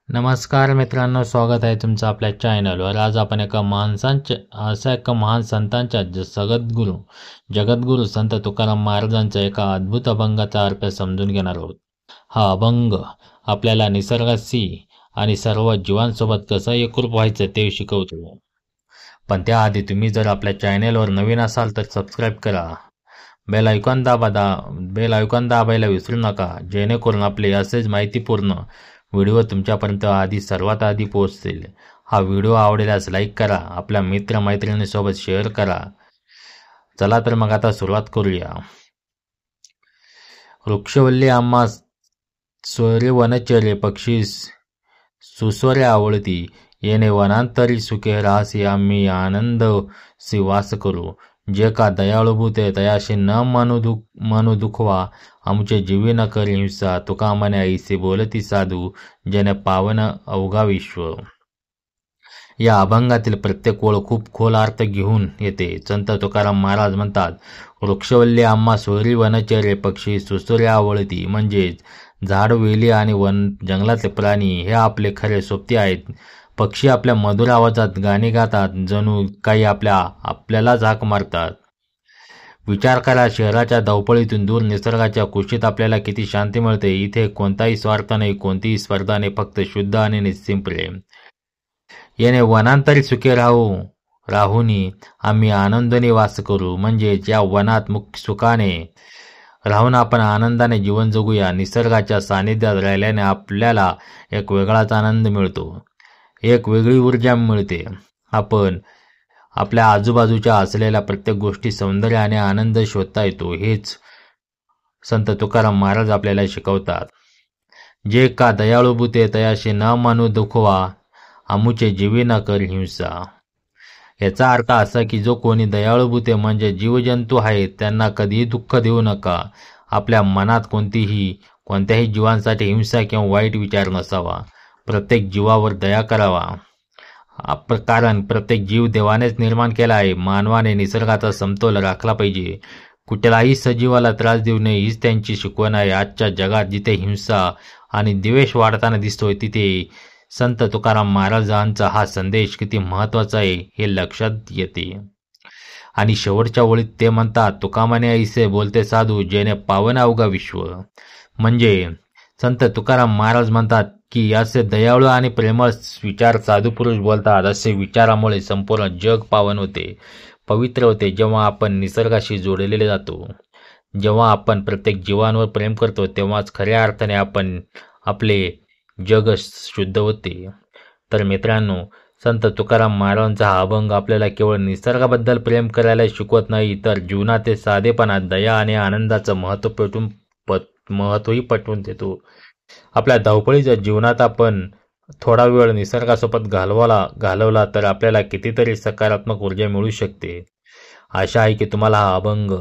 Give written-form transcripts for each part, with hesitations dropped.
नमस्कार मित्रांनो, स्वागत आहे तुमचं आपल्या चॅनलवर। आज आपण एका महान संतांच्या जगद्गुरू संत तुकाराम महाराजांच्या एका अद्भुत अभंगाचा अर्थ समजून घेणार आहोत। हा अभंग आपल्याला निसर्गाशी आणि सर्व जीवांसोबत कसं एकरूप व्हायचं ते शिकवतो। पण त्याआधी तुम्ही जर आपल्या चॅनलवर नवीन असाल तर सबस्क्राईब करा, बेल आयकॉन दाबायला विसरू नका, जेणेकरून आपले असेच माहितीपूर्ण व्हिडिओ तुमच्यापर्यंत सर्वात आधी पोहोचतील। हा व्हिडिओ आवडल्यास लाईक करा, आपल्या मित्रमैत्रिणींसोबत शेअर करा। चला तर मग आता सुरुवात करूया। वृक्षवल्ली आम्हा स्वरे वनचरे, पक्षी सुस्वरे आवळती, येणे वनांतरी सुखे राहसी, आम्ही आनंद सी वास करू। जे का दयाळूभूते तयाशी न मनू दुखवा, आमचे जीवी न करी हिंसा, तुका म्हणे ऐसे बोलती साधू, जेणे पावन अवघा विश्व। या अभंगातील प्रत्येक ओळ खूप खोल अर्थ घेऊन येते। संत तुकाराम महाराज म्हणतात, वृक्षवल्ली आम्हा सोयरी वनचरे, पक्षी सुसुरे आवळती, म्हणजेच झाड, वेली आणि जंगलातले प्राणी हे आपले खरे सोबती आहेत। पक्षी आपल्या मधुर आवाजात गाणी गातात, जणू काही आपल्यालाच हाक मारतात। विचार करा, शहराच्या धावपळीतून दूर निसर्गाच्या कुशीत आपल्याला किती शांती मिळते। इथे कोणताही स्वार्थ नाही, कोणतीही स्पर्धा नाही, फक्त शुद्ध आणि निस्सीम प्रेम। येणे वनांतरी सुखे राहुनी, आम्ही आनंदाने वास करू, म्हणजे या वनात मुख्य सुखाने राहून आपण आनंदाने जीवन जगूया। निसर्गाच्या सानिध्यात राहिल्याने आपल्याला एक वेगळाच आनंद मिळतो, एक वेगळी ऊर्जा मिळते। आपण आपल्या आजूबाजूच्या असलेल्या प्रत्येक गोष्टी सौंदर्य आणि आनंद शोधता येतो। हेच संत तुकाराम महाराज आपल्याला शिकवतात। जे का दयाळूभूते तयाशी न मनू दुखवा, आमुचे जीवी न कर हिंसा। याचा अर्थ असा की जो कोणी दयाळूभूते म्हणजे जीवजंतू आहेत त्यांना कधीही दुःख देऊ नका। आपल्या मनात कोणत्याही जीवांसाठी हिंसा किंवा वाईट विचार नसावा। प्रत्येक जीवावर दया करावा, कारण प्रत्येक जीव देवानेच निर्माण केला आहे। मानवाने निसर्गाचा समतोल राखला पाहिजे, कुठल्याही सजीवाला त्रास देऊ नये, हीच त्यांची शिकवण आहे। आजच्या जगात जिथे हिंसा आणि द्वेष वाढताना दिसतोय, तिथे संत तुकाराम महाराजांचा हा संदेश किती महत्त्वाचा आहे हे लक्षात येते। आणि शेवटच्या ओळीत ते म्हणतात, तुका म्हणे ऐसे बोलते साधू, जेणे पावन अवघा विश्व। म्हणजे संत तुकाराम महाराज म्हणतात की असे दयाळू आणि प्रेमळ विचार साधू पुरुष बोलतात। असे विचारामुळे संपूर्ण जग पावन होते, पवित्र होते। जेव्हा आपण निसर्गाशी जोडलेले जातो, जेव्हा आपण प्रत्येक जीवांवर प्रेम करतो, तेव्हाच खऱ्या अर्थाने आपले जग शुद्ध होते। तर मित्रांनो, संत तुकाराम महाराजांचा हा अभंग आपल्याला केवळ निसर्गाबद्दल प्रेम करायला शिकवत नाही, तर जीवनातील साधेपणा, दया आणि आनंदाचं महत्त्वही पटवून देतो। आपल्या धावपळीच्या जीवनात आपण थोडा वेळ निसर्गासोबत घालवला तर आपल्याला कितीतरी सकारात्मक ऊर्जा मिळू शकते। आशा आहे की तुम्हाला हा अभंग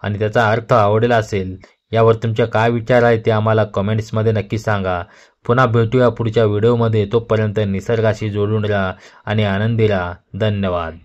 आणि त्याचा अर्थ आवडला असेल। यावर तुमचे काय विचार आहे ते आम्हाला कमेंट्समध्ये नक्की सांगा। पुन्हा भेटूया पुढच्या व्हिडिओमध्ये। तोपर्यंत निसर्गाशी जोडून राहा आणि आनंदी राहा। धन्यवाद।